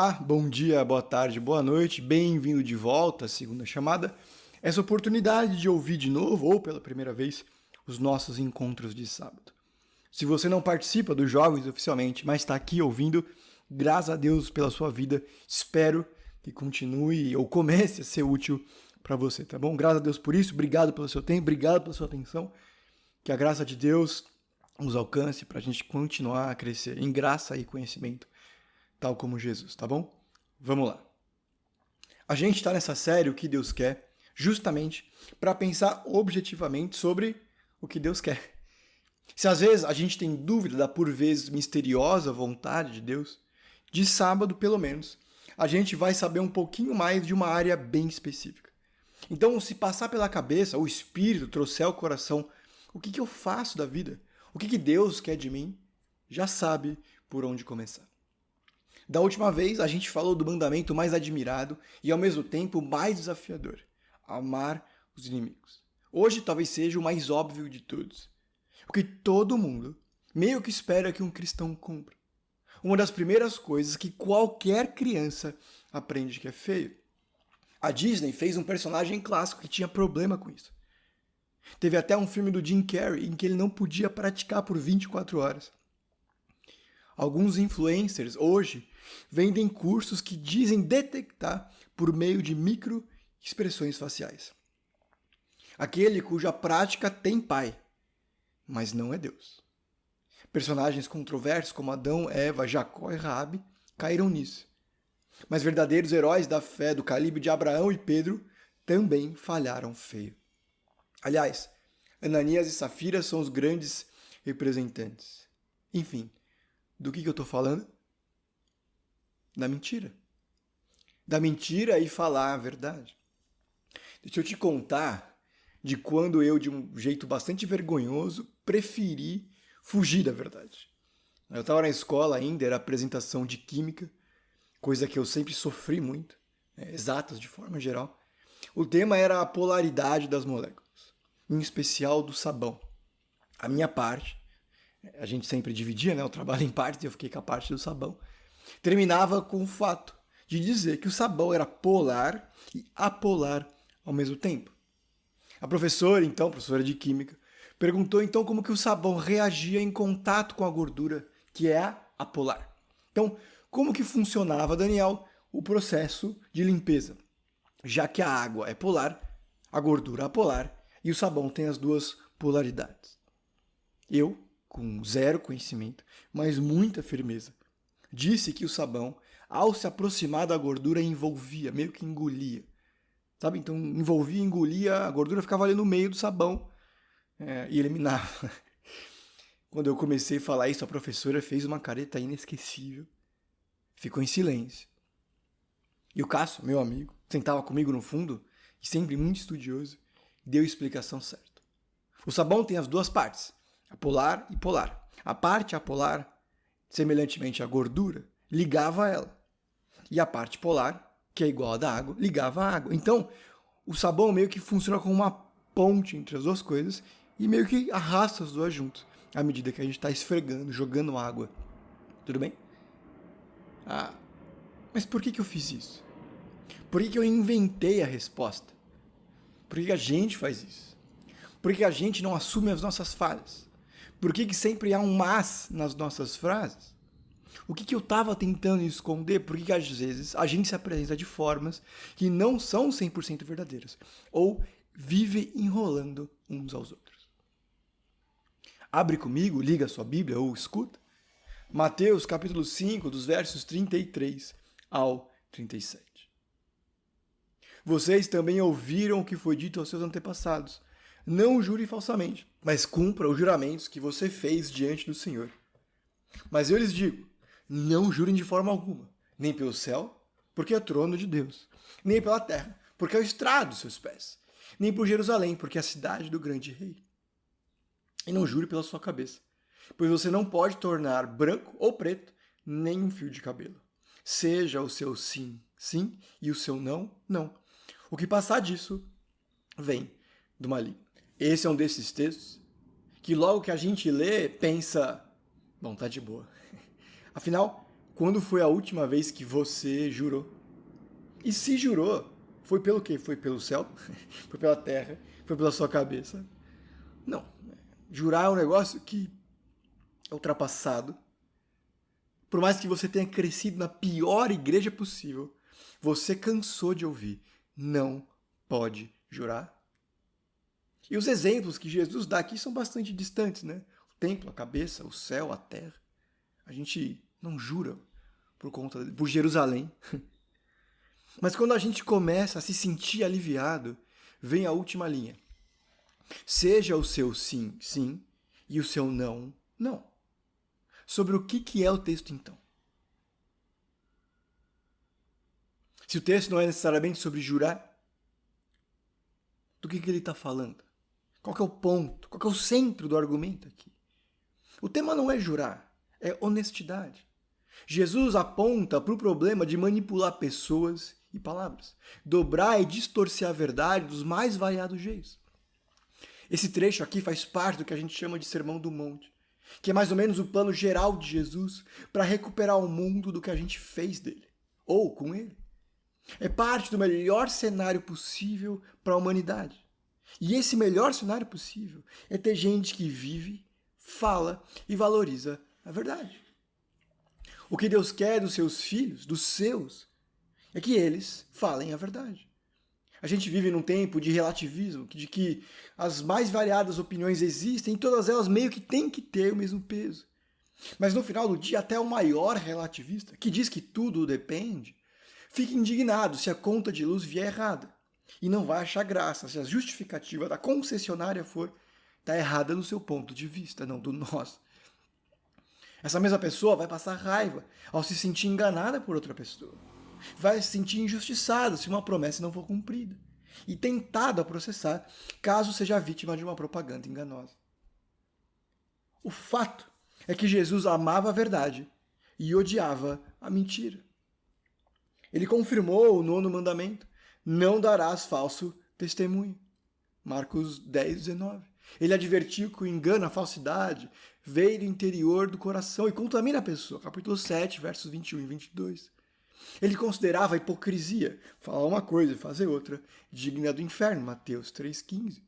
Olá, bom dia, boa tarde, boa noite, bem-vindo de volta à segunda chamada. Essa oportunidade de ouvir de novo, ou pela primeira vez, os nossos encontros de sábado. Se você não participa dos jovens oficialmente, mas está aqui ouvindo, graças a Deus pela sua vida, espero que continue ou comece a ser útil para você, tá bom? Graças a Deus por isso, obrigado pelo seu tempo, obrigado pela sua atenção, que a graça de Deus nos alcance para a gente continuar a crescer em graça e conhecimento, tal como Jesus, tá bom? Vamos lá. A gente está nessa série O que Deus quer, justamente para pensar objetivamente sobre o que Deus quer. Se às vezes a gente tem dúvida da por vezes misteriosa vontade de Deus, de sábado pelo menos, a gente vai saber um pouquinho mais de uma área bem específica. Então, se passar pela cabeça, o Espírito trouxer ao coração, o que eu faço da vida? O que Deus quer de mim? Já sabe por onde começar. Da última vez, a gente falou do mandamento mais admirado e, ao mesmo tempo, mais desafiador: amar os inimigos. Hoje, talvez seja o mais óbvio de todos. O que todo mundo meio que espera que um cristão cumpra. Uma das primeiras coisas que qualquer criança aprende que é feio. A Disney fez um personagem clássico que tinha problema com isso. Teve até um filme do Jim Carrey em que ele não podia praticar por 24 horas. Alguns influencers hoje vendem cursos que dizem detectar por meio de microexpressões faciais. Aquele cuja prática tem pai, mas não é Deus. Personagens controversos como Adão, Eva, Jacó e Raabe caíram nisso. Mas verdadeiros heróis da fé do calibre de Abraão e Pedro também falharam feio. Aliás, Ananias e Safira são os grandes representantes. Enfim, do que eu estou falando? Da mentira. Da mentira e falar a verdade. Deixa eu te contar de quando eu, de um jeito bastante vergonhoso, preferi fugir da verdade. Eu estava na escola ainda, era apresentação de química, coisa que eu sempre sofri muito, exatas de forma geral. O tema era a polaridade das moléculas, em especial do sabão. A minha parte, a gente sempre dividia, né, o trabalho em partes, e eu fiquei com a parte do sabão, terminava com o fato de dizer que o sabão era polar e apolar ao mesmo tempo. A professora, então, professora de química, perguntou então como que o sabão reagia em contato com a gordura, que é a apolar. Então, como que funcionava, Daniel, o processo de limpeza? Já que a água é polar, a gordura é apolar e o sabão tem as duas polaridades. Eu, com zero conhecimento, mas muita firmeza, disse que o sabão, ao se aproximar da gordura, envolvia, meio que engolia. Sabe? Então, envolvia, engolia, a gordura ficava ali no meio do sabão e eliminava. Quando eu comecei a falar isso, a professora fez uma careta inesquecível. Ficou em silêncio. E o Cássio, meu amigo, sentava comigo no fundo, e sempre muito estudioso, deu a explicação certa. O sabão tem as duas partes, apolar e polar. A parte apolar, semelhantemente à gordura, ligava a ela. E a parte polar, que é igual à da água, ligava a água. Então, o sabão meio que funciona como uma ponte entre as duas coisas e meio que arrasta as duas juntas, à medida que a gente está esfregando, jogando água. Tudo bem? Mas por que eu fiz isso? Por que eu inventei a resposta? Por que a gente faz isso? Por que a gente não assume as nossas falhas? Por que sempre há um mas nas nossas frases? O que eu estava tentando esconder? Por que às vezes a gente se apresenta de formas que não são 100% verdadeiras? Ou vive enrolando uns aos outros? Abre comigo, liga a sua Bíblia ou escuta. Mateus capítulo 5, dos versos 33 ao 37. Vocês também ouviram o que foi dito aos seus antepassados. Não jure falsamente, mas cumpra os juramentos que você fez diante do Senhor. Mas eu lhes digo, não jurem de forma alguma, nem pelo céu, porque é trono de Deus, nem pela terra, porque é o estrado dos seus pés, nem por Jerusalém, porque é a cidade do grande rei. E não jure pela sua cabeça, pois você não pode tornar branco ou preto nem um fio de cabelo. Seja o seu sim, sim, e o seu não, não. O que passar disso vem do maligno. Esse é um desses textos que logo que a gente lê, pensa, bom, tá de boa. Afinal, Quando foi a última vez que você jurou? E se jurou, foi pelo quê? Foi pelo céu? Foi pela terra? Foi pela sua cabeça? Não. Jurar é um negócio que é ultrapassado. Por mais que você tenha crescido na pior igreja possível, você cansou de ouvir. Não pode jurar. E os exemplos que Jesus dá aqui são bastante distantes, né? O templo, a cabeça, o céu, a terra. A gente não jura por Jerusalém. Mas quando a gente começa a se sentir aliviado, vem a última linha. Seja o seu sim, sim, e o seu não, não. Sobre o que é o texto, então? Se o texto não é necessariamente sobre jurar, do que ele está falando? Qual que é o ponto? Qual que é o centro do argumento aqui? O tema não é jurar, é honestidade. Jesus aponta para o problema de manipular pessoas e palavras, dobrar e distorcer a verdade dos mais variados jeitos. Esse trecho aqui faz parte do que a gente chama de Sermão do Monte, que é mais ou menos o plano geral de Jesus para recuperar o mundo do que a gente fez dele, ou com ele. É parte do melhor cenário possível para a humanidade. E esse melhor cenário possível é ter gente que vive, fala e valoriza a verdade. O que Deus quer dos seus filhos, dos seus, é que eles falem a verdade. A gente vive num tempo de relativismo, de que as mais variadas opiniões existem e todas elas meio que têm que ter o mesmo peso. Mas no final do dia, até o maior relativista, que diz que tudo depende, fica indignado se a conta de luz vier errada. E não vai achar graça se a justificativa da concessionária for tá errada no seu ponto de vista, não do nosso. Essa mesma pessoa vai passar raiva ao se sentir enganada por outra pessoa. Vai se sentir injustiçado se uma promessa não for cumprida. E tentado a processar caso seja vítima de uma propaganda enganosa. O fato é que Jesus amava a verdade e odiava a mentira. Ele confirmou o 9º mandamento: não darás falso testemunho. Marcos 10, 19. Ele advertiu que o engano, a falsidade, veio do interior do coração e contamina a pessoa. Capítulo 7, versos 21 e 22. Ele considerava a hipocrisia, falar uma coisa e fazer outra, digna do inferno. Mateus 3,15.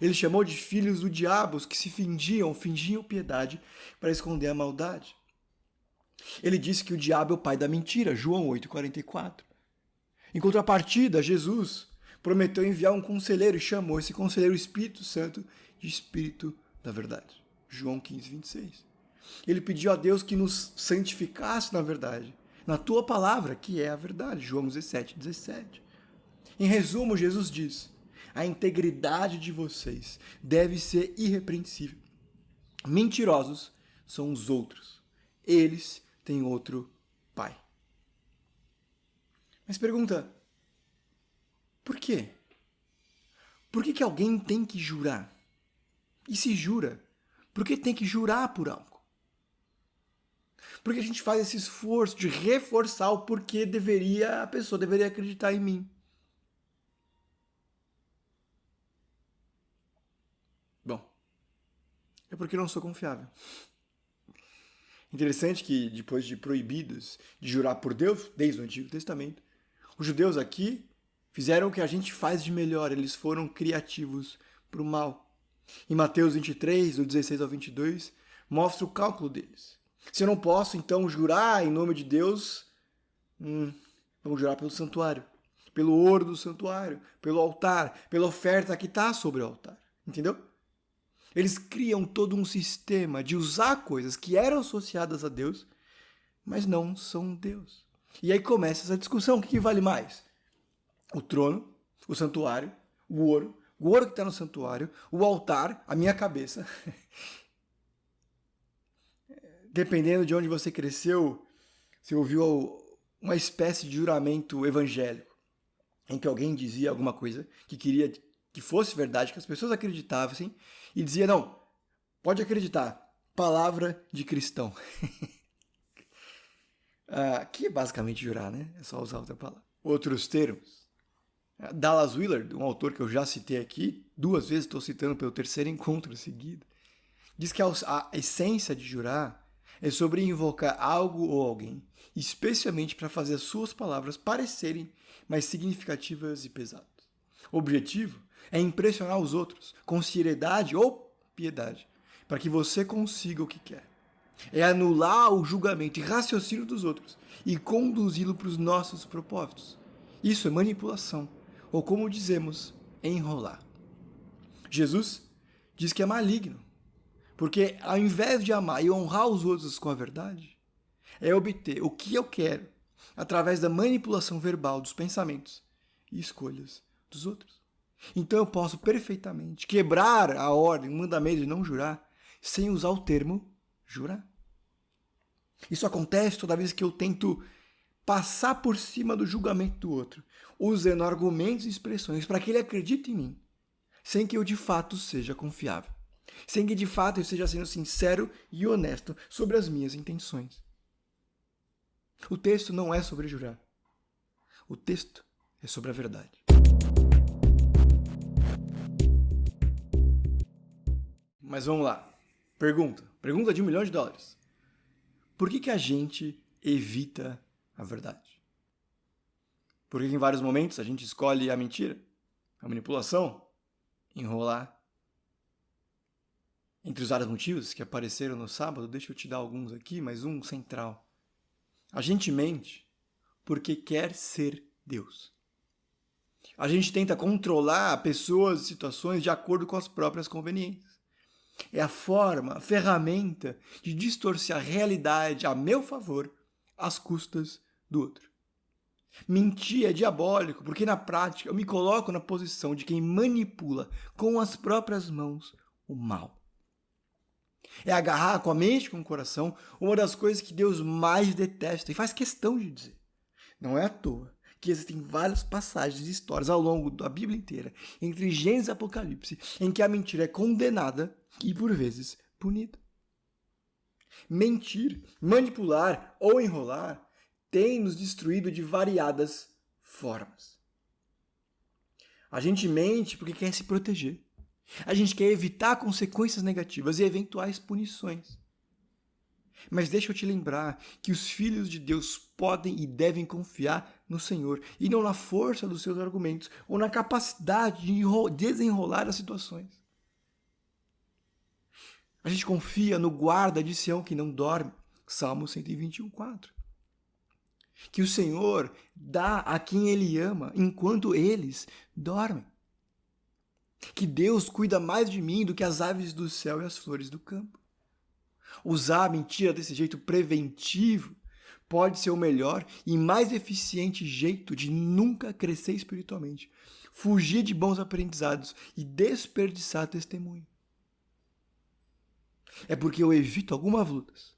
Ele chamou de filhos do diabo os que se fingiam piedade para esconder a maldade. Ele disse que o diabo é o pai da mentira. João 8,44. Em contrapartida, Jesus prometeu enviar um conselheiro e chamou esse conselheiro, o Espírito Santo, de Espírito da Verdade. João 15, 26. Ele pediu a Deus que nos santificasse na verdade, na tua palavra, que é a verdade. João 17, 17. Em resumo, Jesus diz: a integridade de vocês deve ser irrepreensível. Mentirosos são os outros. Eles têm outro pai. Mas pergunta, por quê? Por que alguém tem que jurar? E se jura, por que tem que jurar por algo? Por que a gente faz esse esforço de reforçar o porquê a pessoa deveria acreditar em mim? Bom, é porque eu não sou confiável. Interessante que, depois de proibidos de jurar por Deus, desde o Antigo Testamento, os judeus aqui fizeram o que a gente faz de melhor, eles foram criativos para o mal. Em Mateus 23, do 16 ao 22, mostra o cálculo deles. Se eu não posso, então, jurar em nome de Deus, vamos jurar pelo santuário, pelo ouro do santuário, pelo altar, pela oferta que está sobre o altar. Entendeu? Eles criam todo um sistema de usar coisas que eram associadas a Deus, mas não são Deus. E aí começa essa discussão: o que vale mais? O trono, o santuário, o ouro que está no santuário, o altar, a minha cabeça. Dependendo de onde você cresceu, você ouviu uma espécie de juramento evangélico, em que alguém dizia alguma coisa que queria que fosse verdade, que as pessoas acreditassem, e dizia: não, pode acreditar, palavra de cristão. Que é basicamente jurar, né? É só usar outra palavra. Outros termos. Dallas Willard, um autor que eu já citei aqui, 2 vezes estou citando pelo 3º encontro seguido, diz que a essência de jurar É sobre invocar algo ou alguém, especialmente para fazer as suas palavras parecerem mais significativas e pesadas. O objetivo é impressionar os outros com seriedade ou piedade, para que você consiga o que quer. É anular o julgamento e raciocínio dos outros e conduzi-lo para os nossos propósitos. Isso é manipulação, ou como dizemos, enrolar. Jesus diz que é maligno, porque ao invés de amar e honrar os outros com a verdade, é obter o que eu quero através da manipulação verbal dos pensamentos e escolhas dos outros. Então eu posso perfeitamente quebrar a ordem, o mandamento de não jurar, sem usar o termo jurar. Isso acontece toda vez que eu tento passar por cima do julgamento do outro, usando argumentos e expressões para que ele acredite em mim, sem que eu de fato seja confiável, sem que de fato eu esteja sendo sincero e honesto sobre as minhas intenções. O texto não é sobre jurar. O texto é sobre a verdade. Mas vamos lá. Pergunta de $1 milhão. Por que a gente evita a verdade? Por que em vários momentos a gente escolhe a mentira, a manipulação, enrolar? Entre os vários motivos que apareceram no sábado, deixa eu te dar alguns aqui, mas um central. A gente mente porque quer ser Deus. A gente tenta controlar pessoas e situações de acordo com as próprias conveniências. É a forma, a ferramenta de distorcer a realidade a meu favor às custas do outro. Mentir é diabólico porque, na prática, eu me coloco na posição de quem manipula com as próprias mãos o mal. É agarrar com a mente e com o coração uma das coisas que Deus mais detesta e faz questão de dizer. Não é à toa que existem várias passagens e histórias ao longo da Bíblia inteira, entre Gênesis e Apocalipse, em que a mentira é condenada e, por vezes, punida. Mentir, manipular ou enrolar tem nos destruído de variadas formas. A gente mente porque quer se proteger. A gente quer evitar consequências negativas e eventuais punições. Mas deixa eu te lembrar que os filhos de Deus podem e devem confiar no Senhor e não na força dos seus argumentos ou na capacidade de desenrolar as situações. A gente confia no guarda de Sião que não dorme, Salmo 121:4. Que o Senhor dá a quem Ele ama enquanto eles dormem. Que Deus cuida mais de mim do que as aves do céu e as flores do campo. Usar a mentira desse jeito preventivo pode ser o melhor e mais eficiente jeito de nunca crescer espiritualmente, fugir de bons aprendizados e desperdiçar testemunho. É porque eu evito algumas lutas,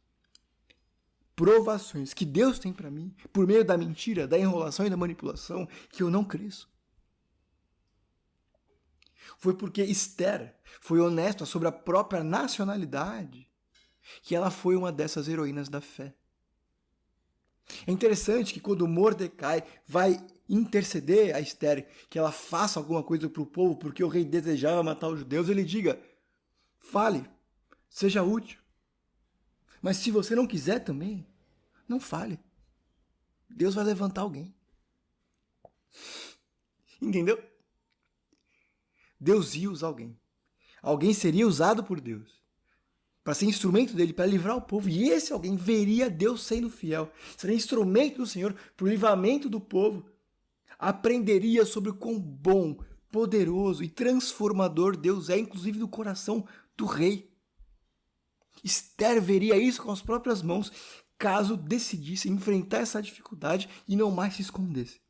provações que Deus tem para mim, por meio da mentira, da enrolação e da manipulação, que eu não cresço. Foi porque Esther foi honesta sobre a própria nacionalidade que ela foi uma dessas heroínas da fé. É interessante que quando Mordecai vai interceder a Esther que ela faça alguma coisa para o povo porque o rei desejava matar os judeus, ele diga, fale, seja útil. Mas se você não quiser também, não fale. Deus vai levantar alguém. Entendeu? Deus ia usar alguém. Alguém seria usado por Deus para ser instrumento dele, para livrar o povo. E esse alguém veria Deus sendo fiel. Seria instrumento do Senhor para o livramento do povo. Aprenderia sobre o quão bom, poderoso e transformador Deus é, inclusive do coração do rei. Esther veria isso com as próprias mãos, caso decidisse enfrentar essa dificuldade e não mais se escondesse.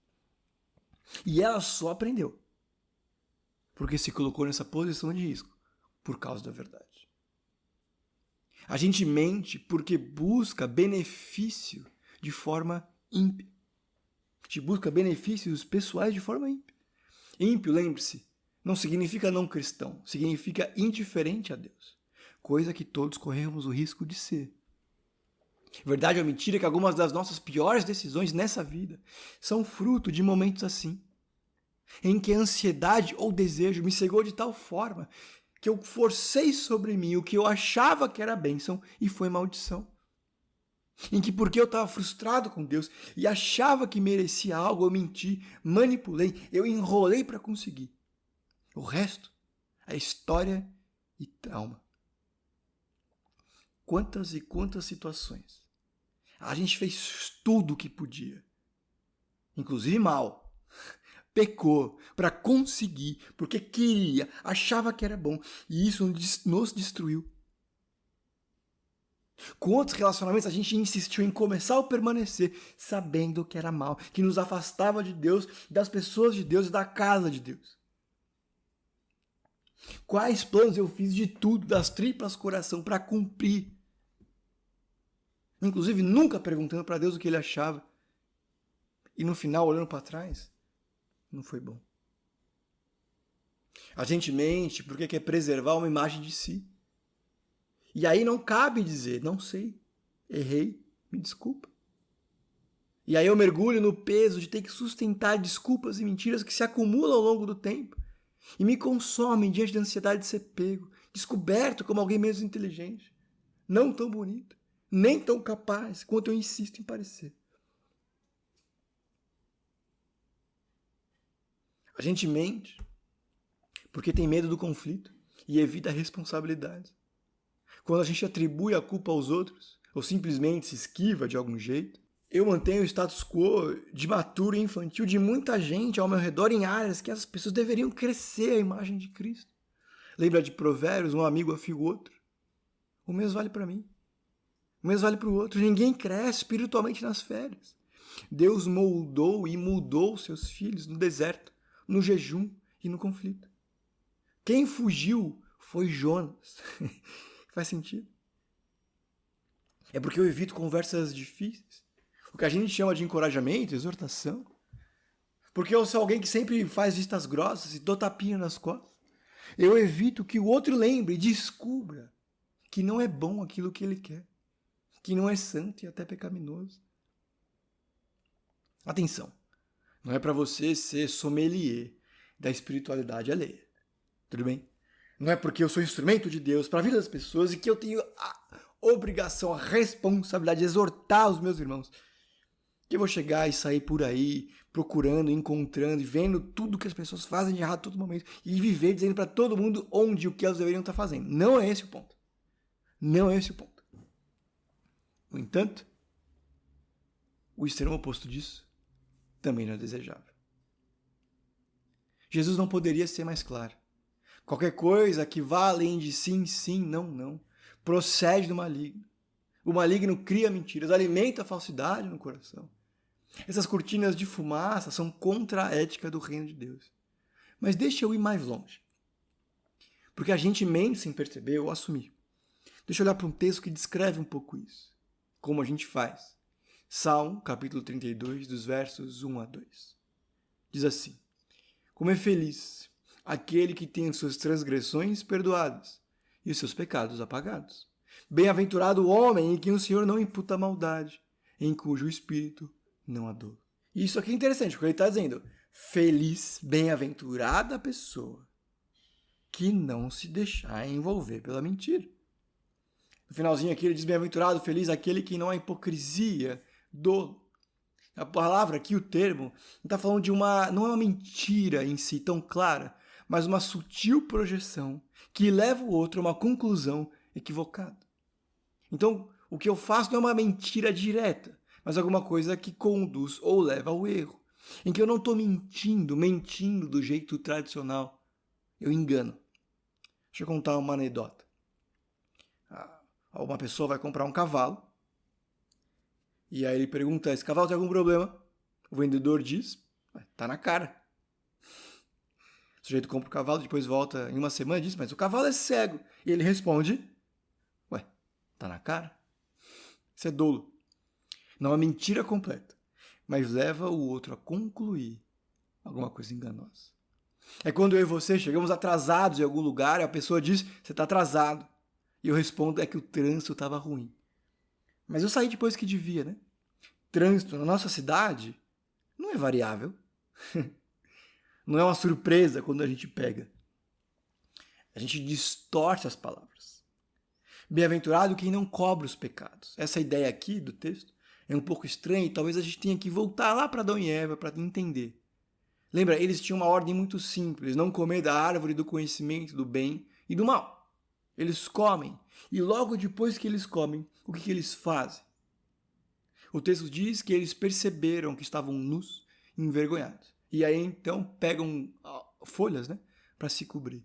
E ela só aprendeu porque se colocou nessa posição de risco por causa da verdade. A gente mente porque busca benefício de forma ímpia. A gente busca benefícios pessoais de forma ímpia. Ímpio, lembre-se, não significa não cristão, significa indiferente a Deus. Coisa que todos corremos o risco de ser. Verdade ou mentira é que algumas das nossas piores decisões nessa vida são fruto de momentos assim, em que a ansiedade ou desejo me cegou de tal forma que eu forcei sobre mim o que eu achava que era bênção e foi maldição. em que porque eu estava frustrado com Deus e achava que merecia algo, eu menti, manipulei, eu enrolei para conseguir. O resto é história e trauma. Quantas e quantas situações a gente fez tudo o que podia, inclusive mal, pecou para conseguir, porque queria, achava que era bom, e isso nos destruiu. Com outros relacionamentos, a gente insistiu em começar ou permanecer, sabendo que era mal, que nos afastava de Deus, das pessoas de Deus e da casa de Deus. Quais planos eu fiz de tudo, das tripas coração, para cumprir. Inclusive, nunca perguntando para Deus o que ele achava. E no final, olhando para trás, não foi bom. A gente mente porque quer preservar uma imagem de si. E aí não cabe dizer, não sei, errei, me desculpa. E aí eu mergulho no peso de ter que sustentar desculpas e mentiras que se acumulam ao longo do tempo e me consomem diante da ansiedade de ser pego, descoberto como alguém menos inteligente, não tão bonito, nem tão capaz quanto eu insisto em parecer. A gente mente porque tem medo do conflito e evita a responsabilidade. Quando a gente atribui a culpa aos outros, ou simplesmente se esquiva de algum jeito, eu mantenho o status quo de maturo e infantil de muita gente ao meu redor em áreas que essas pessoas deveriam crescer a imagem de Cristo. Lembra de Provérbios, um amigo afia o outro? O mesmo vale para mim. O mesmo vale para o outro. Ninguém cresce espiritualmente nas férias. Deus moldou e mudou seus filhos no deserto, no jejum e no conflito. Quem fugiu foi Jonas. Faz sentido? É porque eu evito conversas difíceis. O que a gente chama de encorajamento, exortação. Porque eu sou alguém que sempre faz vistas grossas e dou tapinha nas costas. Eu evito que o outro lembre e descubra que não é bom aquilo que ele quer. Que não é santo e até pecaminoso. Atenção, não é para você ser sommelier da espiritualidade alheia. Tudo bem? Não é porque eu sou instrumento de Deus para a vida das pessoas e que eu tenho a obrigação, a responsabilidade de exortar os meus irmãos, que eu vou chegar e sair por aí procurando, encontrando e vendo tudo que as pessoas fazem de errado a todo momento e viver dizendo para todo mundo onde o que elas deveriam estar fazendo. Não é esse o ponto. Não é esse o ponto. No entanto, o extremo oposto disso também não é desejável. Jesus não poderia ser mais claro. Qualquer coisa que vá além de sim, sim, não, não, procede do maligno. O maligno cria mentiras, alimenta a falsidade no coração. Essas cortinas de fumaça são contra a ética do reino de Deus. Mas deixa eu ir mais longe. Porque a gente mente sem perceber ou assumir. Deixa eu olhar para um texto que descreve um pouco isso. Como a gente faz. Salmo, capítulo 32, dos versos 1 a 2. Diz assim: como é feliz aquele que tem suas transgressões perdoadas e os seus pecados apagados. Bem-aventurado o homem em quem o Senhor não imputa maldade, em cujo espírito não há dolo. E isso aqui é interessante, porque ele está dizendo: feliz, bem-aventurada a pessoa que não se deixar envolver pela mentira. No finalzinho aqui ele diz: bem-aventurado, feliz aquele que não há hipocrisia, dolo. A palavra aqui, o termo, não está falando de uma... não é uma mentira em si tão clara, mas uma sutil projeção que leva o outro a uma conclusão equivocada. Então, o que eu faço não é uma mentira direta, mas alguma coisa que conduz ou leva ao erro. Em que eu não estou mentindo do jeito tradicional. Eu engano. Deixa eu contar uma anedota. Uma pessoa vai comprar um cavalo. E aí ele pergunta: esse cavalo tem algum problema? O vendedor diz: tá na cara. O sujeito compra o cavalo, depois volta em uma semana e diz: mas o cavalo é cego. E ele responde: ué, tá na cara. Isso é dolo. Não é uma mentira completa, mas leva o outro a concluir alguma coisa enganosa. É quando eu e você chegamos atrasados em algum lugar e a pessoa diz: você está atrasado. E eu respondo: é que o trânsito estava ruim. Mas eu saí depois que devia, né? Trânsito na nossa cidade não é variável. Não é uma surpresa quando a gente pega. A gente distorce as palavras. Bem-aventurado quem não cobre os pecados. Essa ideia aqui do texto é um pouco estranha e talvez a gente tenha que voltar lá para Adão e Eva para entender. Lembra, eles tinham uma ordem muito simples, não comer da árvore do conhecimento do bem e do mal. Eles comem, e logo depois que eles comem, o que eles fazem? O texto diz que eles perceberam que estavam nus e envergonhados. E aí então pegam folhas, né, para se cobrir.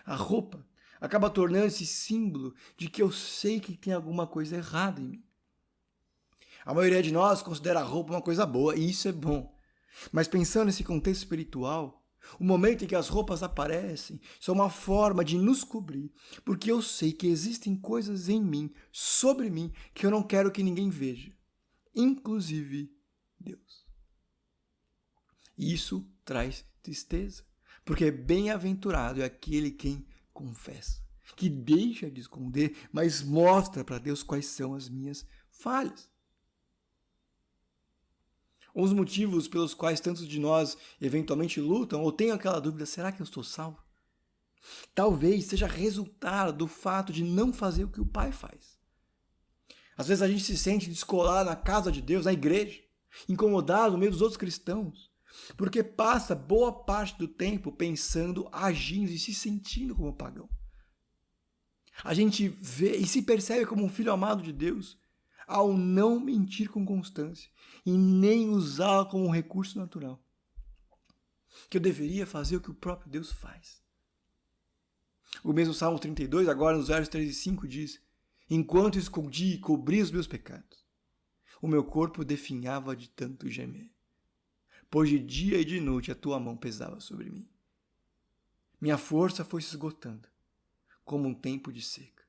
A roupa acaba tornando-se símbolo de que eu sei que tem alguma coisa errada em mim. A maioria de nós considera a roupa uma coisa boa, e isso é bom. Mas pensando nesse contexto espiritual, o momento em que as roupas aparecem são uma forma de nos cobrir, porque eu sei que existem coisas em mim, sobre mim, que eu não quero que ninguém veja, inclusive Deus. E isso traz tristeza, porque bem-aventurado é aquele quem confessa, que deixa de esconder, mas mostra para Deus quais são as minhas falhas. Os motivos pelos quais tantos de nós eventualmente lutam ou têm aquela dúvida, será que eu estou salvo? Talvez seja resultado do fato de não fazer o que o Pai faz. Às vezes a gente se sente descolado na casa de Deus, na igreja, incomodado no meio dos outros cristãos, porque passa boa parte do tempo pensando, agindo e se sentindo como pagão. A gente vê e se percebe como um filho amado de Deus ao não mentir com constância e nem usá-la como um recurso natural. Que eu deveria fazer o que o próprio Deus faz. O mesmo Salmo 32, agora nos versos 3 e 5, diz: enquanto escondi e cobri os meus pecados, o meu corpo definhava de tanto gemer, pois de dia e de noite a tua mão pesava sobre mim. Minha força foi se esgotando, como um tempo de seca.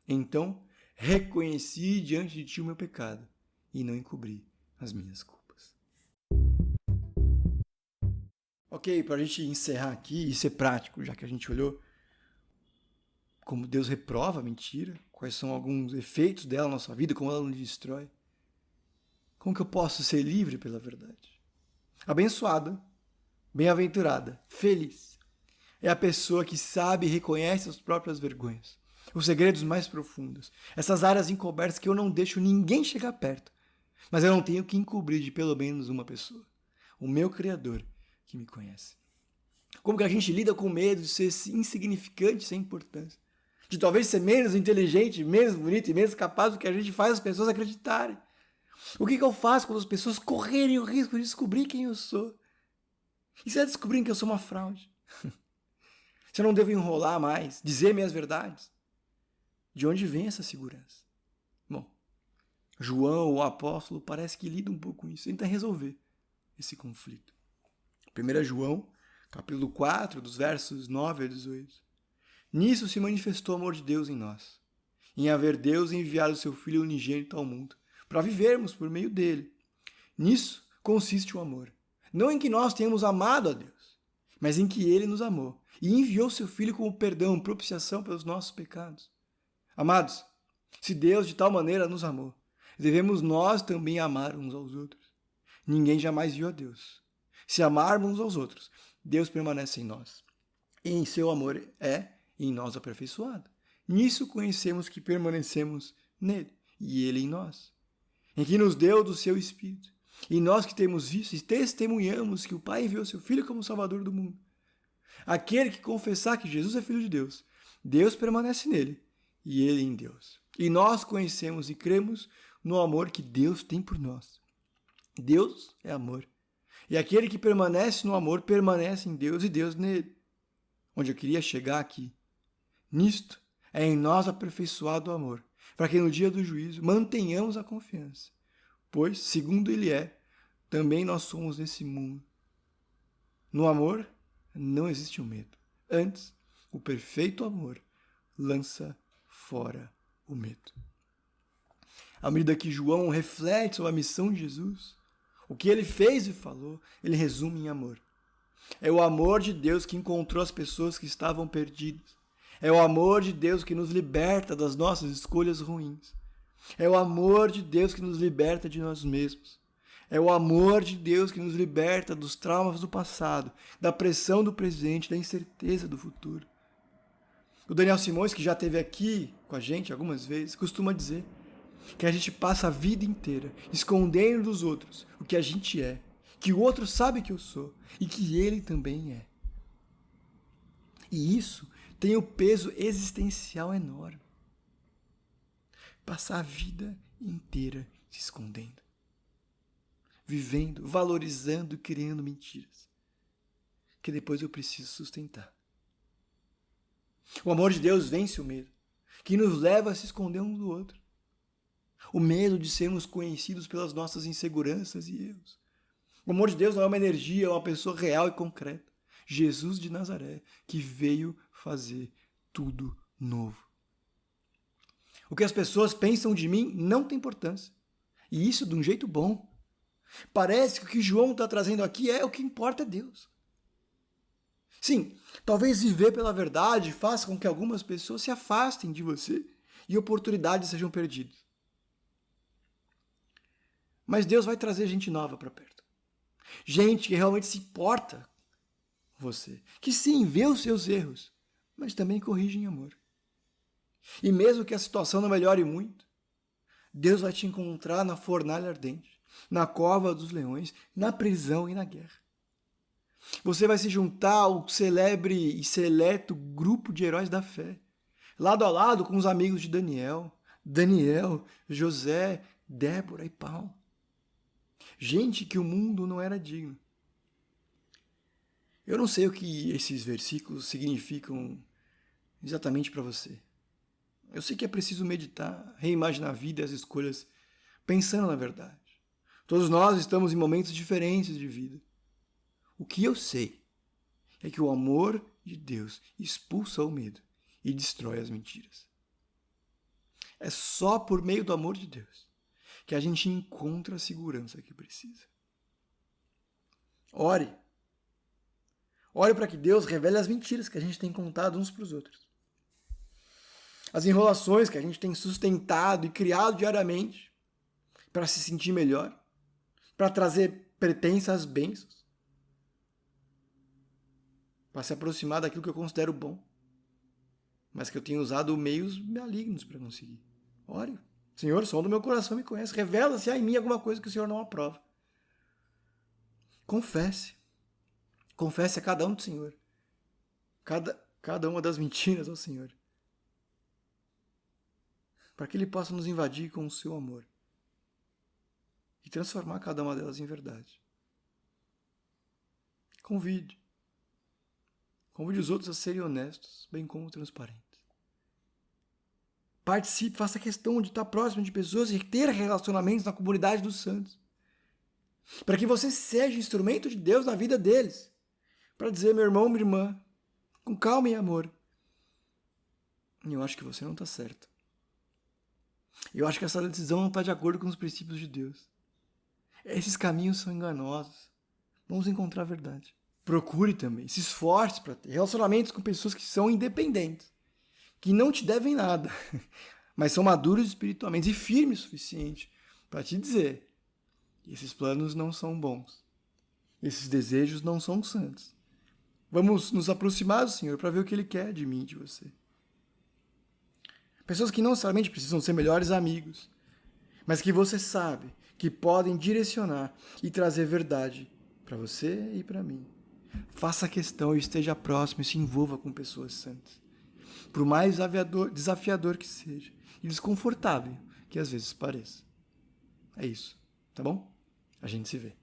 Então reconheci diante de ti o meu pecado e não encobri as minhas culpas. Ok, para a gente encerrar aqui e ser prático, já que a gente olhou como Deus reprova a mentira, quais são alguns efeitos dela na nossa vida, como ela nos destrói. Como que eu posso ser livre pela verdade? Abençoada, bem-aventurada, feliz é a pessoa que sabe e reconhece as próprias vergonhas, os segredos mais profundos, essas áreas encobertas que eu não deixo ninguém chegar perto, mas eu não tenho que encobrir de pelo menos uma pessoa, o meu Criador que me conhece. Como que a gente lida com o medo de ser insignificante, sem importância, de talvez ser menos inteligente, menos bonito e menos capaz do que a gente faz as pessoas acreditarem. O que eu faço quando as pessoas correrem o risco de descobrir quem eu sou? E se elas descobrirem que eu sou uma fraude? Se eu não devo enrolar mais, dizer minhas verdades? De onde vem essa segurança? Bom, João, o apóstolo, parece que lida um pouco com isso, tenta resolver esse conflito. 1 João, capítulo 4, dos versos 9 a 18. Nisso se manifestou o amor de Deus em nós, em haver Deus enviado o seu Filho unigênito ao mundo, para vivermos por meio dele. Nisso consiste o amor. Não em que nós tenhamos amado a Deus, mas em que ele nos amou e enviou seu Filho como perdão, propiciação pelos nossos pecados. Amados, se Deus de tal maneira nos amou, devemos nós também amar uns aos outros. Ninguém jamais viu a Deus. Se amarmos uns aos outros, Deus permanece em nós. E em seu amor é em nós aperfeiçoado. Nisso conhecemos que permanecemos nele e ele em nós, em que nos deu do seu Espírito. E nós que temos visto e testemunhamos que o Pai enviou seu Filho como Salvador do mundo. Aquele que confessar que Jesus é Filho de Deus, Deus permanece nele e ele em Deus. E nós conhecemos e cremos no amor que Deus tem por nós. Deus é amor. E aquele que permanece no amor permanece em Deus e Deus nele. Onde eu queria chegar aqui. Nisto é em nós aperfeiçoado o amor, para que no dia do juízo mantenhamos a confiança. Pois, segundo ele é, também nós somos nesse mundo. No amor não existe o medo. Antes, o perfeito amor lança fora o medo. À medida que João reflete sobre a missão de Jesus, o que ele fez e falou, ele resume em amor. É o amor de Deus que encontrou as pessoas que estavam perdidas. É o amor de Deus que nos liberta das nossas escolhas ruins. É o amor de Deus que nos liberta de nós mesmos. É o amor de Deus que nos liberta dos traumas do passado, da pressão do presente, da incerteza do futuro. O Daniel Simões, que já esteve aqui com a gente algumas vezes, costuma dizer que a gente passa a vida inteira escondendo dos outros o que a gente é, que o outro sabe que eu sou e que ele também é. E isso tem um peso existencial enorme. Passar a vida inteira se escondendo, vivendo, valorizando, criando mentiras, que depois eu preciso sustentar. O amor de Deus vence o medo, que nos leva a se esconder um do outro. O medo de sermos conhecidos pelas nossas inseguranças e erros. O amor de Deus não é uma energia, é uma pessoa real e concreta. Jesus de Nazaré, que veio fazer tudo novo. O que as pessoas pensam de mim não tem importância. E isso de um jeito bom. Parece que o que João está trazendo aqui é o que importa é Deus. Sim, talvez viver pela verdade faça com que algumas pessoas se afastem de você e oportunidades sejam perdidas. Mas Deus vai trazer gente nova para perto. Gente que realmente se importa com você. Que sim, vê os seus erros, mas também corrige em amor. E mesmo que a situação não melhore muito, Deus vai te encontrar na fornalha ardente, na cova dos leões, na prisão e na guerra. Você vai se juntar ao celebre e seleto grupo de heróis da fé, lado a lado com os amigos de Daniel, José, Débora e Paulo. Gente que o mundo não era digno. Eu não sei o que esses versículos significam exatamente para você. Eu sei que é preciso meditar, reimaginar a vida e as escolhas, pensando na verdade. Todos nós estamos em momentos diferentes de vida. O que eu sei é que o amor de Deus expulsa o medo e destrói as mentiras. É só por meio do amor de Deus que a gente encontra a segurança que precisa. Ore. Ore para que Deus revele as mentiras que a gente tem contado uns para os outros. As enrolações que a gente tem sustentado e criado diariamente para se sentir melhor, para trazer pretensas bênçãos, para se aproximar daquilo que eu considero bom, mas que eu tenho usado meios malignos para conseguir. Ore. Senhor, o som do meu coração me conhece. Revela se há em mim alguma coisa que o Senhor não aprova. Confesse. Confesse a cada um do Senhor. Cada uma das mentiras ao Senhor. Para que Ele possa nos invadir com o seu amor. E transformar cada uma delas em verdade. Convide. Convide os outros a serem honestos, bem como transparentes. Participe, faça questão de estar próximo de pessoas e ter relacionamentos na comunidade dos santos. Para que você seja instrumento de Deus na vida deles. Para dizer, meu irmão, minha irmã, com calma e amor. Eu acho que você não está certo. Eu acho que essa decisão não está de acordo com os princípios de Deus. Esses caminhos são enganosos. Vamos encontrar a verdade. Procure também, se esforce para ter relacionamentos com pessoas que são independentes, que não te devem nada, mas são maduros espiritualmente e firmes o suficiente para te dizer: esses planos não são bons, esses desejos não são santos. Vamos nos aproximar do Senhor para ver o que Ele quer de mim e de você. Pessoas que não necessariamente precisam ser melhores amigos, mas que você sabe que podem direcionar e trazer verdade para você e para mim. Faça questão e esteja próximo e se envolva com pessoas santas. Por mais desafiador que seja e desconfortável que às vezes pareça. É isso, tá bom? A gente se vê.